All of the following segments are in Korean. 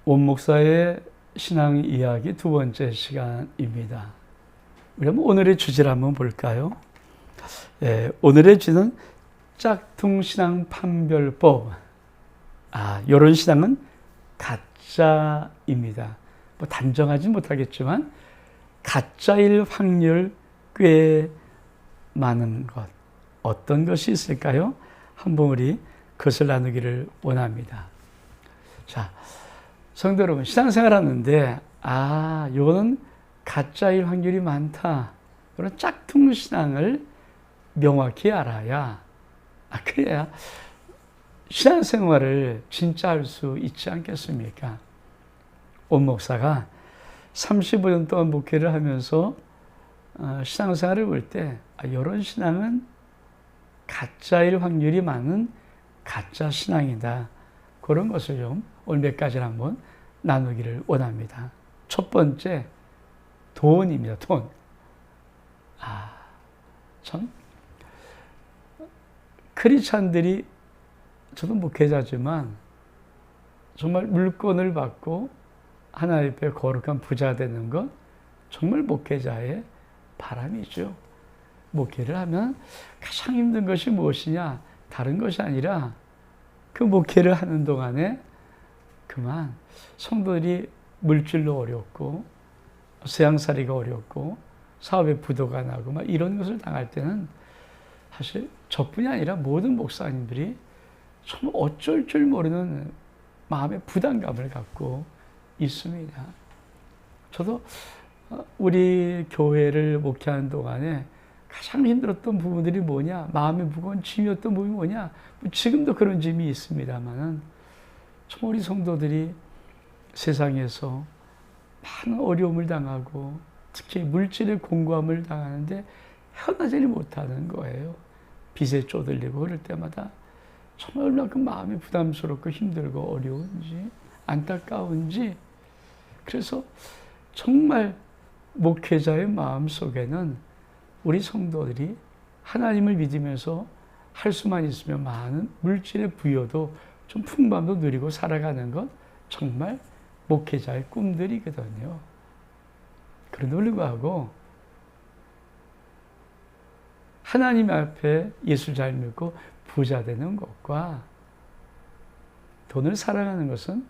온 목사의 신앙 이야기 두 번째 시간입니다. 그럼 오늘의 주제를 한번 볼까요? 오늘의 주제는 짝퉁 신앙 판별법. 이런 신앙은 가짜입니다. 단정하지 못하겠지만 가짜일 확률 꽤 많은 것. 어떤 것이 있을까요? 한번 우리 그것을 나누기를 원합니다. 자, 성도 여러분, 신앙생활 하는데 이거는 가짜일 확률이 많다. 그런 짝퉁 신앙을 명확히 알아야 그래야 신앙생활을 진짜 할 수 있지 않겠습니까? 온 목사가 35년 동안 목회를 하면서 신앙생활을 볼 때 이런 신앙은 가짜일 확률이 많은 가짜 신앙이다. 그런 것을 좀 오늘 몇 가지를 한번 나누기를 원합니다. 첫 번째, 돈입니다. 돈. 참 크리스찬들이, 저도 목회자지만 정말 물권을 받고 하나님 앞에 거룩한 부자 되는 것 정말 목회자의 바람이죠. 목회를 하면 가장 힘든 것이 무엇이냐? 다른 것이 아니라 그 목회를 하는 동안에 그만 성도들이 물질로 어렵고 세상살이가 어렵고 사업에 부도가 나고 이런 것을 당할 때는 사실 저뿐이 아니라 모든 목사님들이 정말 어쩔 줄 모르는 마음의 부담감을 갖고 있습니다. 저도 우리 교회를 목회하는 동안에 가장 힘들었던 부분들이 뭐냐? 마음의 무거운 짐이었던 부분이 뭐냐? 지금도 그런 짐이 있습니다만은 정말 우리 성도들이 세상에서 많은 어려움을 당하고 특히 물질의 공고함을 당하는데 헤어나지를 못하는 거예요. 빚에 쪼들리고 그럴 때마다 정말 얼마나 마음이 부담스럽고 힘들고 어려운지 안타까운지. 그래서 정말 목회자의 마음 속에는 우리 성도들이 하나님을 믿으면서 할 수만 있으면 많은 물질의 부여도 좀 풍부함도 누리고 살아가는 것 정말 목회자의 꿈들이거든요. 그런데 불구하고 하나님 앞에 예수 잘 믿고 부자 되는 것과 돈을 사랑하는 것은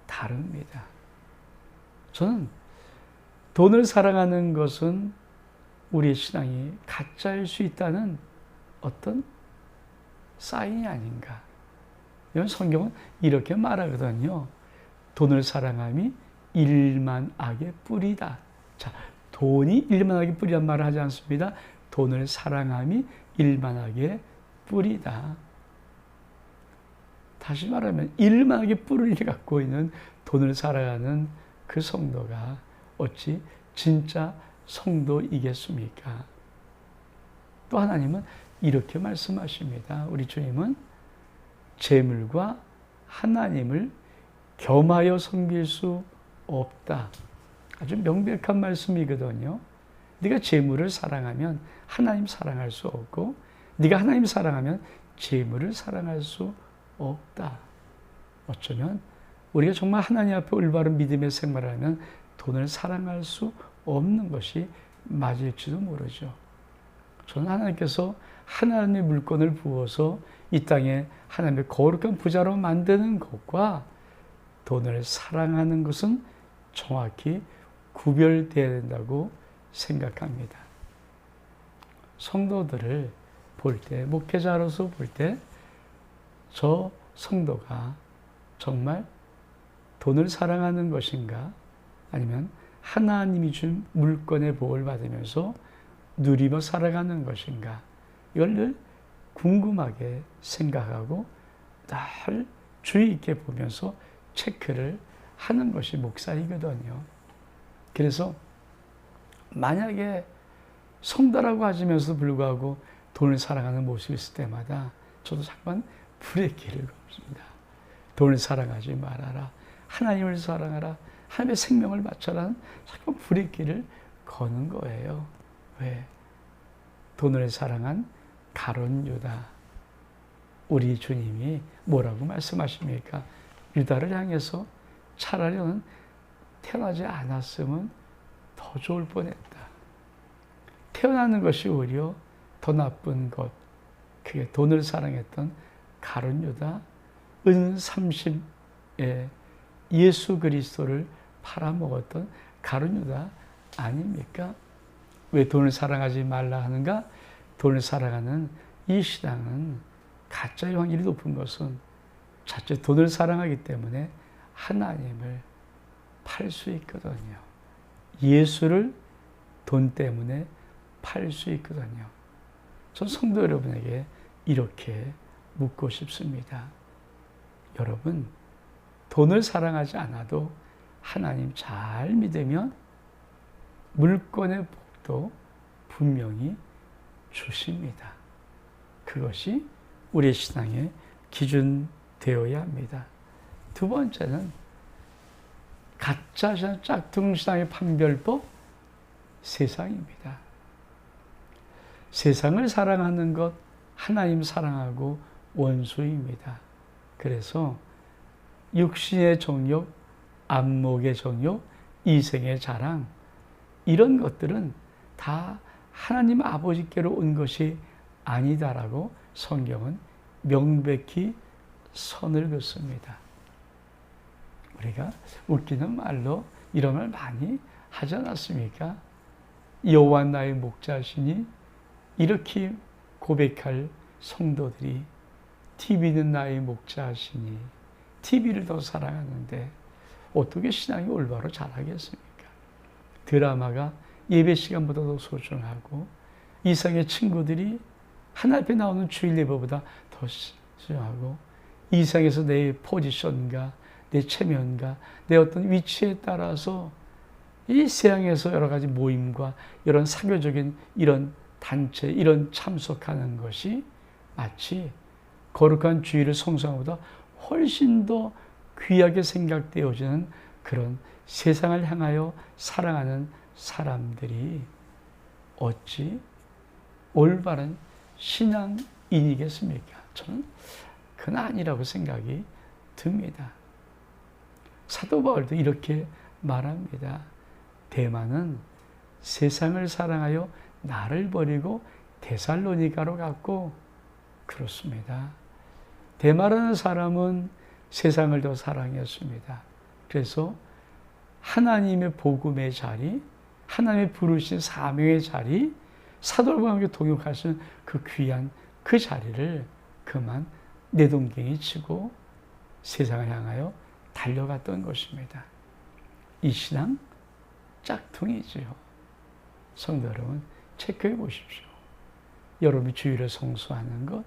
다릅니다. 저는 돈을 사랑하는 것은 우리의 신앙이 가짜일 수 있다는 어떤 사인이 아닌가. 이런 성경은 이렇게 말하거든요. 돈을 사랑함이 일만악의 뿌리다. 자, 돈이 일만악의 뿌리란 말을 하지 않습니다. 돈을 사랑함이 일만악의 뿌리다. 다시 말하면 일만악의 뿌리를 갖고 있는 돈을 사랑하는 그 성도가 어찌 진짜 성도이겠습니까? 또 하나님은 이렇게 말씀하십니다. 우리 주님은 재물과 하나님을 겸하여 섬길 수 없다. 아주 명백한 말씀이거든요. 네가 재물을 사랑하면 하나님 사랑할 수 없고 네가 하나님 사랑하면 재물을 사랑할 수 없다. 어쩌면 우리가 정말 하나님 앞에 올바른 믿음의 생활을 하면 돈을 사랑할 수 없는 것이 맞을지도 모르죠. 저는 하나님께서 하나님의 물건을 부어서 이 땅에 하나님의 거룩한 부자로 만드는 것과 돈을 사랑하는 것은 정확히 구별되어야 된다고 생각합니다. 성도들을 볼 때, 목회자로서 볼 때 저 성도가 정말 돈을 사랑하는 것인가? 아니면 하나님이 준 물건의 복을 받으면서 누리며 살아가는 것인가? 이걸 늘 궁금하게 생각하고 늘 주의 있게 보면서 체크를 하는 것이 목사이거든요. 그래서 만약에 성도라고 하시면서도 불구하고 돈을 사랑하는 모습이 있을 때마다 저도 잠깐 브레이크를 겁니다. 돈을 사랑하지 말아라. 하나님을 사랑하라. 하나님의 생명을 바쳐라는 자꾸 브레이크를 거는 거예요. 왜? 돈을 사랑한 가룟 유다. 우리 주님이 뭐라고 말씀하십니까? 유다를 향해서 차라리 너는 태어나지 않았으면 더 좋을 뻔했다. 태어나는 것이 오히려 더 나쁜 것. 그게 돈을 사랑했던 가룟 유다, 은 30에 예수 그리스도를 팔아먹었던 가룟 유다 아닙니까? 왜 돈을 사랑하지 말라 하는가? 돈을 사랑하는 이 신앙은 가짜의 확률이 높은 것은 자칫 돈을 사랑하기 때문에 하나님을 팔 수 있거든요. 예수를 돈 때문에 팔 수 있거든요. 전 성도 여러분에게 이렇게 묻고 싶습니다. 여러분, 돈을 사랑하지 않아도 하나님 잘 믿으면 물권의 복도 분명히 주십니다. 그것이 우리의 신앙의 기준 되어야 합니다. 두 번째는 가짜 신앙, 짝퉁 신앙의 판별법, 세상입니다. 세상을 사랑하는 것, 하나님 사랑하고 원수입니다. 그래서 육신의 정욕, 안목의 정욕, 이생의 자랑, 이런 것들은 다 하나님 아버지께로 온 것이 아니다라고 성경은 명백히 선을 긋습니다. 우리가 웃기는 말로 이런 말 많이 하지 않았습니까? 여호와 나의 목자시니 이렇게 고백할 성도들이 TV는 나의 목자시니 TV를 더 사랑하는데 어떻게 신앙이 올바로 자라겠습니까? 드라마가 예배 시간보다 더 소중하고 이상의 친구들이 하나님 앞에 나오는 주일 예배보다 더 소중하고 이상에서 내 포지션과 내 체면과 내 어떤 위치에 따라서 이 세상에서 여러 가지 모임과 이런 사교적인 이런 단체, 이런 참석하는 것이 마치 거룩한 주일을 성수하보다 훨씬 더 귀하게 생각되어지는 그런 세상을 향하여 사랑하는 사람들이 어찌 올바른 신앙인이겠습니까? 저는 그건 아니라고 생각이 듭니다. 사도 바울도 이렇게 말합니다. 대만은 세상을 사랑하여 나를 버리고 데살로니가로 갔고, 그렇습니다. 데마라는 사람은 세상을 더 사랑했습니다. 그래서 하나님의 복음의 자리, 하나님의 부르신 사명의 자리, 사도들과 함께 동역할 수 있는 그 귀한 그 자리를 그만 내동댕이 치고 세상을 향하여 달려갔던 것입니다. 이 신앙 짝퉁이지요. 성도 여러분, 체크해 보십시오. 여러분이 주일을 성수하는 것,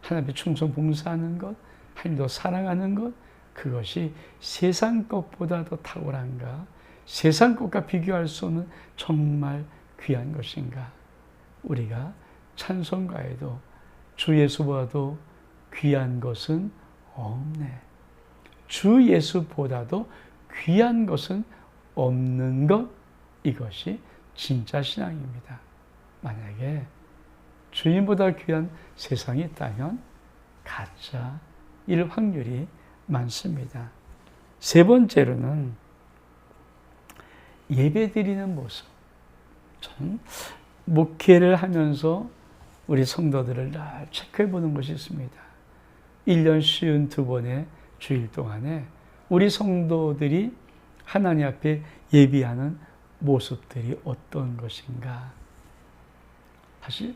하나님의 충성 봉사하는 것, 하나님도 사랑하는 것, 그것이 세상 것보다 더 탁월한가? 세상 것과 비교할 수 없는 정말 귀한 것인가? 우리가 찬송가에도 주 예수보다도 귀한 것은 없네. 주 예수보다도 귀한 것은 없는 것, 이것이 진짜 신앙입니다. 만약에 주님보다 귀한 세상이 있다면 가짜일 확률이 많습니다. 세 번째로는 예배드리는 모습. 저는 목회를 하면서 우리 성도들을 늘 체크해 보는 것이 있습니다. 1년 52번의 주일 동안에 우리 성도들이 하나님 앞에 예비하는 모습들이 어떤 것인가. 사실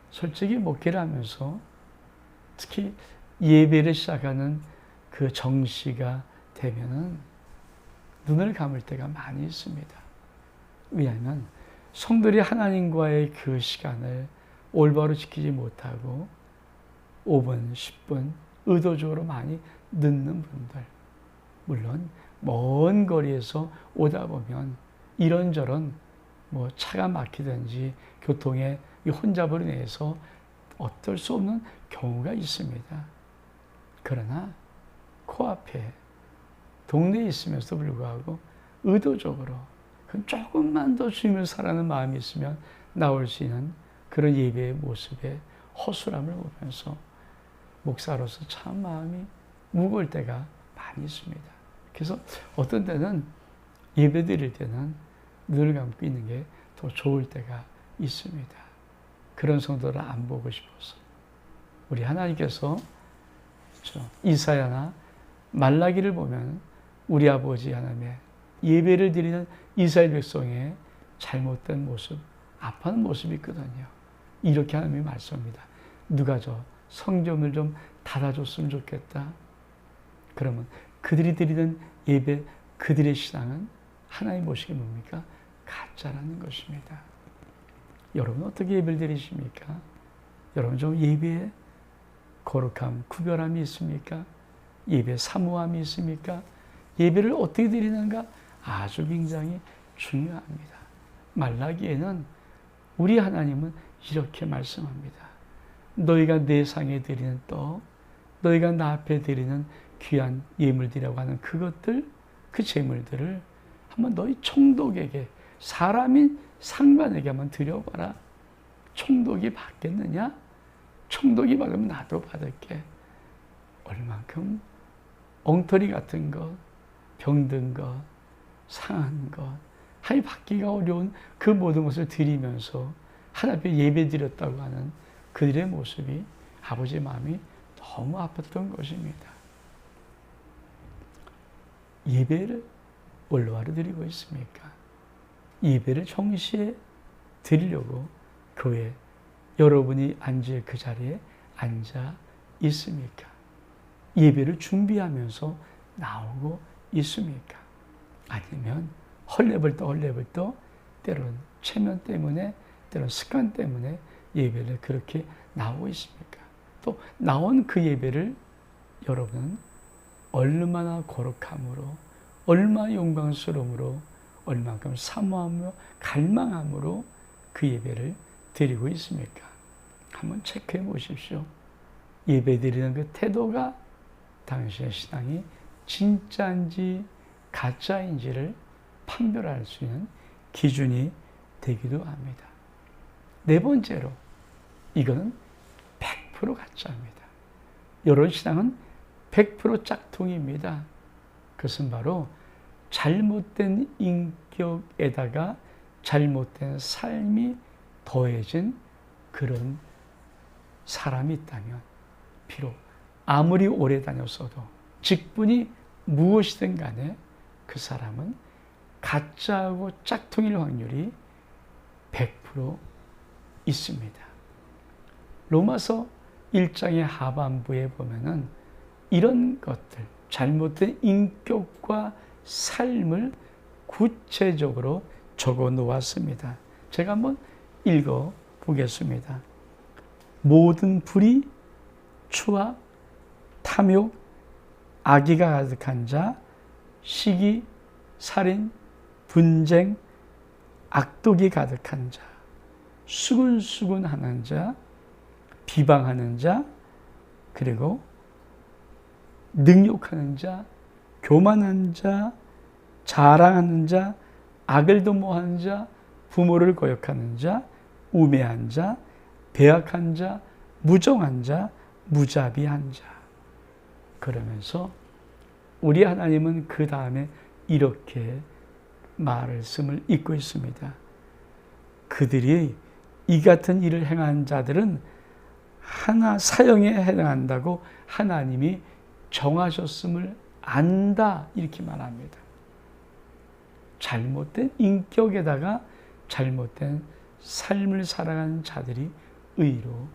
솔직히 목회를 하면서 특히 예배를 시작하는 그 정시가 되면은 눈을 감을 때가 많이 있습니다. 왜냐하면 성도들이 하나님과의 그 시간을 올바로 지키지 못하고 5분, 10분 의도적으로 많이 늦는 분들, 물론 먼 거리에서 오다 보면 이런저런 뭐 차가 막히든지 교통의 혼잡으로 인해서 어쩔 수 없는 경우가 있습니다. 그러나 코앞에 동네에 있으면서도 불구하고 의도적으로 조금만 더 주님을 사랑하는 마음이 있으면 나올 수 있는 그런 예배의 모습에 허술함을 보면서 목사로서 참 마음이 무거울 때가 많이 있습니다. 그래서 어떤 때는 예배 드릴 때는 눈을 감고 있는 게 더 좋을 때가 있습니다. 그런 성도를 안 보고 싶어서. 우리 하나님께서 이사야나 말라기를 보면 우리 아버지 하나님의 예배를 드리는 이스라엘 백성의 잘못된 모습, 아파하는 모습이 있거든요. 이렇게 하나님이 말씀합니다. 누가 저 성전을 좀 닫아줬으면 좋겠다. 그러면 그들이 드리는 예배, 그들의 신앙은 하나님 보시기에 뭡니까? 가짜라는 것입니다. 여러분 어떻게 예배를 드리십니까? 여러분 좀 예배에 거룩함, 구별함이 있습니까? 예배 사모함이 있습니까? 예배를 어떻게 드리는가? 아주 굉장히 중요합니다. 말라기에는 우리 하나님은 이렇게 말씀합니다. 너희가 내 상에 드리는 떡, 너희가 나 앞에 드리는 귀한 예물들이라고 하는 그것들, 그 제물들을 한번 너희 총독에게, 사람인 상관에게 한번 드려봐라. 총독이 받겠느냐? 총독이 받으면 나도 받을게. 얼만큼 엉터리 같은 것, 병든 것, 상한 것, 하이 받기가 어려운 그 모든 것을 드리면서 하나님 앞에 예배 드렸다고 하는 그들의 모습이 아버지의 마음이 너무 아팠던 것입니다. 예배를 올바로 드리고 있습니까? 예배를 정시에 드리려고 교회 여러분이 앉을 그 자리에 앉아 있습니까? 예배를 준비하면서 나오고 있습니까? 아니면 헐레벌떡 때로는 체면 때문에, 때로는 습관 때문에 예배를 그렇게 나오고 있습니까? 또 나온 그 예배를 여러분은 얼마나 거룩함으로, 얼마나 영광스러움으로, 얼만큼 사모하며 갈망함으로 그 예배를 드리고 있습니까? 한번 체크해 보십시오. 예배 드리는 그 태도가 당신의 신앙이 진짜인지 가짜인지를 판별할 수 있는 기준이 되기도 합니다. 네 번째로, 이거는 100% 가짜입니다. 이런 신앙은 100% 짝퉁입니다. 그것은 바로 잘못된 인격에다가 잘못된 삶이 더해진 그런 사람이 있다면, 비록 아무리 오래 다녔어도 직분이 무엇이든 간에 그 사람은 가짜하고 짝퉁일 확률이 100% 있습니다. 로마서 1장의 하반부에 보면은 이런 것들, 잘못된 인격과 삶을 구체적으로 적어 놓았습니다. 제가 한번 읽어 보겠습니다. 모든 불의, 추악, 탐욕, 악의가 가득한 자, 시기, 살인, 분쟁, 악독이 가득한 자, 수근수근하는 자, 비방하는 자, 그리고 능욕하는 자, 교만한 자, 자랑하는 자, 악을 도모하는 자, 부모를 거역하는 자, 우매한 자, 배악한 자, 무정한 자, 무자비한 자. 그러면서 우리 하나님은 그 다음에 이렇게 말씀을 잇고 있습니다. 그들이 이 같은 일을 행한 자들은 하나 사형에 해당한다고 하나님이 정하셨음을 안다, 이렇게 말합니다. 잘못된 인격에다가 잘못된 삶을 살아가는 자들이 의로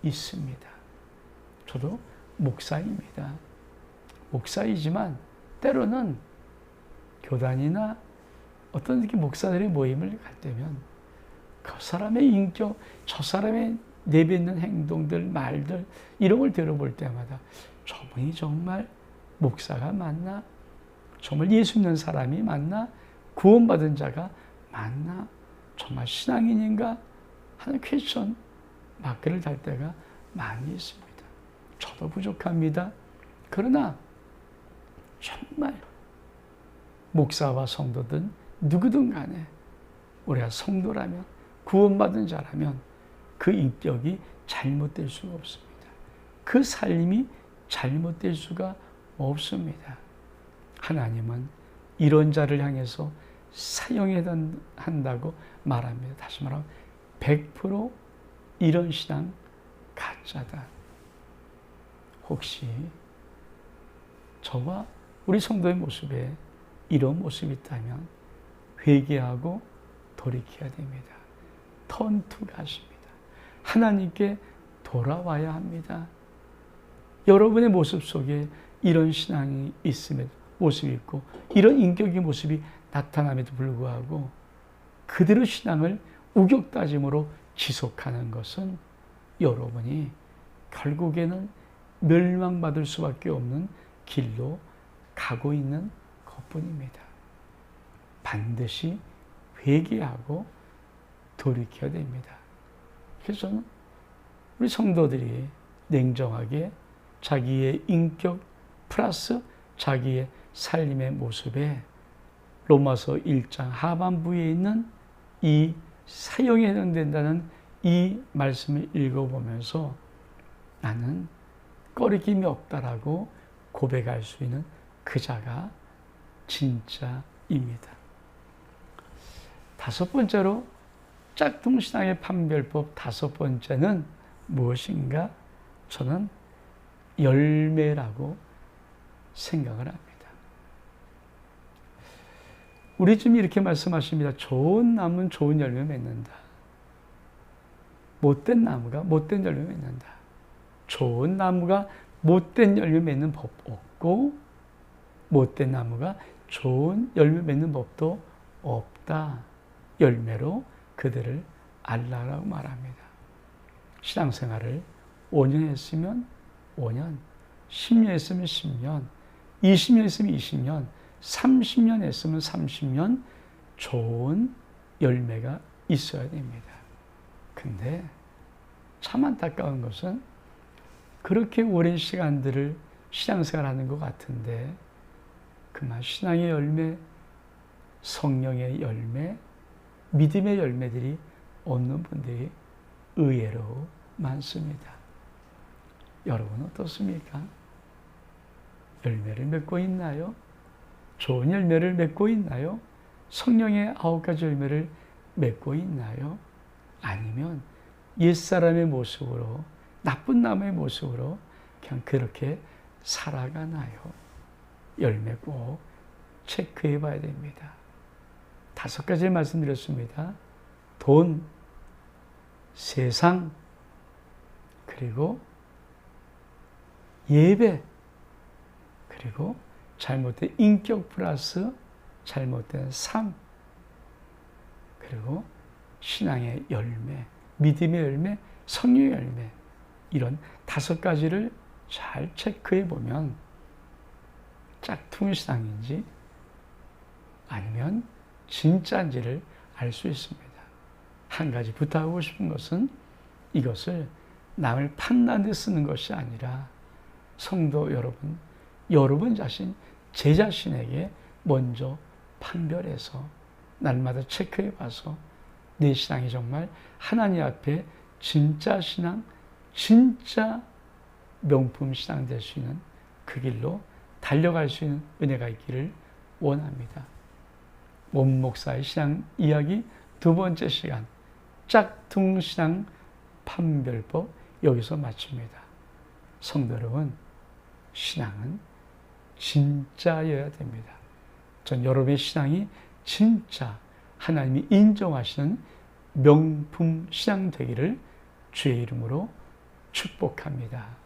있습니다. 저도 목사입니다. 목사이지만 때로는 교단이나 어떤 이렇게 목사들의 모임을 갈 때면 그 사람의 인격, 저 사람의 내뱉는 행동들, 말들, 이런 걸 들어볼 때마다 저분이 정말 목사가 맞나? 정말 예수 믿는 사람이 맞나? 구원받은 자가 맞나? 정말 신앙인인가? 하는 퀘스천 마크를 달 때가 많이 있습니다. 저도 부족합니다. 그러나 정말 목사와 성도든 누구든 간에 우리가 성도라면, 구원받은 자라면 그 인격이 잘못될 수가 없습니다. 그 삶이 잘못될 수가 없습니다. 하나님은 이런 자를 향해서 사용해야 한다고 말합니다. 다시 말하면 100% 이런 신앙 가짜다. 혹시 저와 우리 성도의 모습에 이런 모습이 있다면 회개하고 돌이켜야 됩니다. 턴투 가십니다. 하나님께 돌아와야 합니다. 여러분의 모습 속에 이런 신앙이 있음에도 모습이 있고 이런 인격의 모습이 나타남에도 불구하고 그대로 신앙을 우격다짐으로 지속하는 것은 여러분이 결국에는 멸망받을 수밖에 없는 길로 가고 있는 것뿐입니다. 반드시 회개하고 돌이켜야 됩니다. 그래서 저는 우리 성도들이 냉정하게 자기의 인격 플러스 자기의 삶의 모습에 로마서 1장 하반부에 있는 이 사형에 해당된다는 이 말씀을 읽어보면서 나는 꺼리낌이 없다라고 고백할 수 있는 그 자가 진짜입니다. 다섯 번째로 짝퉁신앙의 판별법 다섯 번째는 무엇인가? 저는 열매라고 생각을 합니다. 우리 지금 이렇게 말씀하십니다. 좋은 나무는 좋은 열매 맺는다. 못된 나무가 못된 열매 맺는다. 좋은 나무가 못된 열매 맺는 법 없고 못된 나무가 좋은 열매 맺는 법도 없다. 열매로 그들을 알라라고 말합니다. 신앙생활을 5년 했으면 5년, 10년 했으면 10년, 20년 했으면 20년, 30년 했으면 30년 좋은 열매가 있어야 됩니다. 근데 참 안타까운 것은 그렇게 오랜 시간들을 신앙생활하는 것 같은데 그만 신앙의 열매, 성령의 열매, 믿음의 열매들이 없는 분들이 의외로 많습니다. 여러분 어떻습니까? 열매를 맺고 있나요? 좋은 열매를 맺고 있나요? 성령의 9가지 열매를 맺고 있나요? 아니면 옛사람의 모습으로 나쁜 나무의 모습으로 그냥 그렇게 살아가나요? 열매 꼭 체크해 봐야 됩니다. 5가지를 말씀드렸습니다. 돈, 세상, 그리고 예배, 그리고 잘못된 인격 플러스 잘못된 삶, 그리고 신앙의 열매, 믿음의 열매, 성령의 열매, 이런 5가지를 잘 체크해 보면 짝퉁 신앙인지 아니면 진짜인지를 알 수 있습니다. 한 가지 부탁하고 싶은 것은 이것을 남을 판단해 쓰는 것이 아니라 성도 여러분, 여러분 자신, 제 자신에게 먼저 판별해서 날마다 체크해 봐서 내 신앙이 정말 하나님 앞에 진짜 신앙, 진짜 명품 신앙 될 수 있는 그 길로 달려갈 수 있는 은혜가 있기를 원합니다. 원 목사의 신앙 이야기 2번째 시간, 짝퉁 신앙 판별법 여기서 마칩니다. 성도 여러분, 신앙은 진짜여야 됩니다. 전 여러분의 신앙이 진짜 하나님이 인정하시는 명품 신앙 되기를 주의 이름으로 축복합니다.